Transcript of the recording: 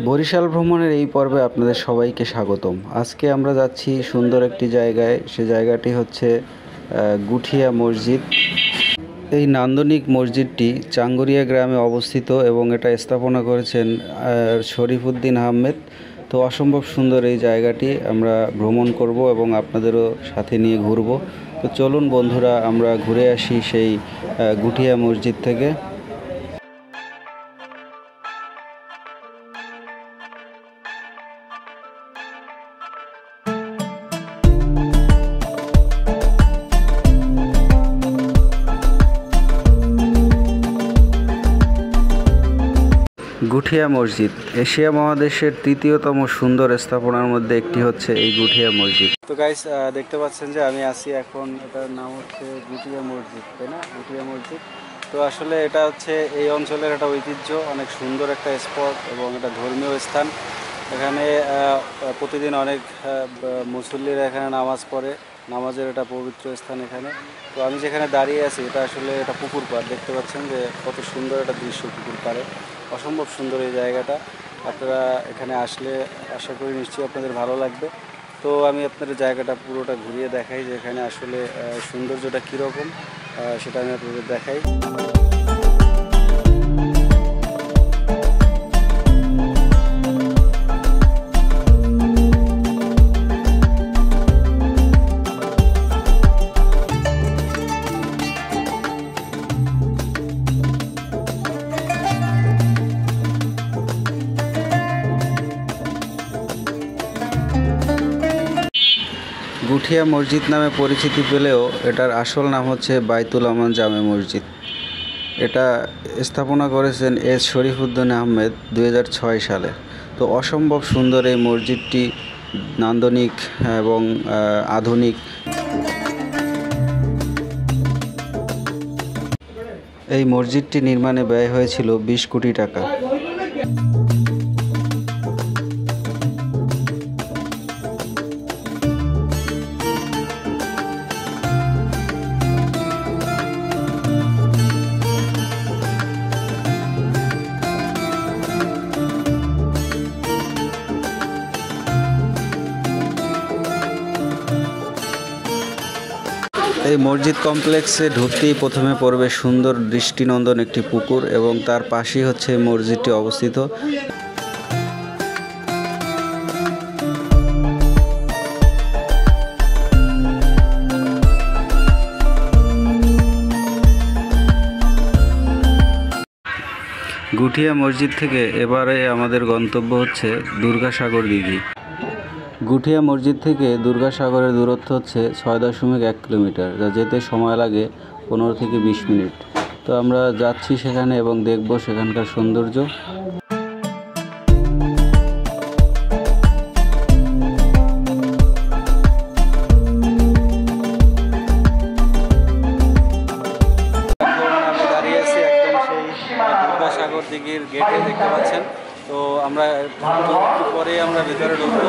বরিশাল ভ্রমণের এই পর্বে আপনাদের সবাইকে স্বাগতম। আজকে আমরা যাচ্ছি সুন্দর একটি জায়গায়। সে জায়গাটি হচ্ছে গুঠিয়া মসজিদ। এই নান্দনিক মসজিদটি চাঙ্গুরিয়া গ্রামে অবস্থিত এবং এটা স্থাপনা করেছেন শরীফুদ্দীন আহমেদ। তো অসম্ভব সুন্দর এই জায়গাটি আমরা ভ্রমণ করব এবং আপনাদেরও সাথে নিয়ে ঘুরব। তো চলুন বন্ধুরা, আমরা ঘুরে আসি সেই গুঠিয়া মসজিদ থেকে। গুঠিয়া মসজিদ এশিয়া মহাদেশের তৃতীয়তম সুন্দর স্থাপনার মধ্যে একটি হচ্ছে এই গুঠিয়া মসজিদ। তো গাইস, দেখতে পাচ্ছেন যে আমি আছি এখন, এটার নাম হচ্ছে গুঠিয়া মসজিদ, তাই না? গুঠিয়া মসজিদ। তো আসলে এটা হচ্ছে এই অঞ্চলের একটা ঐতিহ্য, অনেক সুন্দর একটা স্পট এবং এটা ধর্মীয় স্থান। এখানে প্রতিদিন অনেক মুসল্লিরা এখানে নামাজ পড়ে। নামাজের এটা পবিত্র স্থান এখানে। তো আমি যেখানে দাঁড়িয়ে আছি এটা আসলে এটা পুকুর পাড়। দেখতে পাচ্ছেন যে কত সুন্দর একটা দৃশ্য পুকুর পাড়ে। অসম্ভব সুন্দর এই জায়গাটা। আপনারা এখানে আসলে আশা করি নিশ্চয়ই আপনাদের ভালো লাগবে। তো আমি আপনাদের জায়গাটা পুরোটা ঘুরিয়ে দেখাই যে এখানে আসলে সৌন্দর্যটা কীরকম সেটা আমি আপনাদের দেখাই। গুঠিয়া মসজিদ নামে পরিচিতি পেলেও এটার আসল নাম হচ্ছে বাইতুল আমান জামে মসজিদ। এটা স্থাপনা করেছেন এস শরীফুদ্দীন আহমেদ 2006 সালে। তো অসম্ভব সুন্দর এই মসজিদটি, নান্দনিক এবং আধুনিক। এই মসজিদটি নির্মাণে ব্যয় হয়েছিল 20 কোটি টাকা। এই মসজিদ কমপ্লেক্সে ঢুকতেই প্রথমে পড়বে সুন্দর দৃষ্টিনন্দন একটি পুকুর এবং তার পাশেই হচ্ছে মসজিদটি অবস্থিত। গুঠিয়া মসজিদ থেকে এবারে আমাদের গন্তব্য হচ্ছে দুর্গাসাগর দিঘি। গুঠিয়া মসজিদ থেকে দুর্গাসাগরের দূরত্ব হচ্ছে 6.1 কিলোমিটার, যা যেতে সময় লাগে 15 থেকে 20 মিনিট। তো আমরা যাচ্ছি সেখানে এবং দেখব সেখানকার সৌন্দর্য। আমি দাঁড়িয়ে আছি একদম সেই দুর্গাসাগর দিঘির গেটে, দেখতে পাচ্ছেন। তো আমরা একটু পরে আমরা ভিতরে ঢুকবো।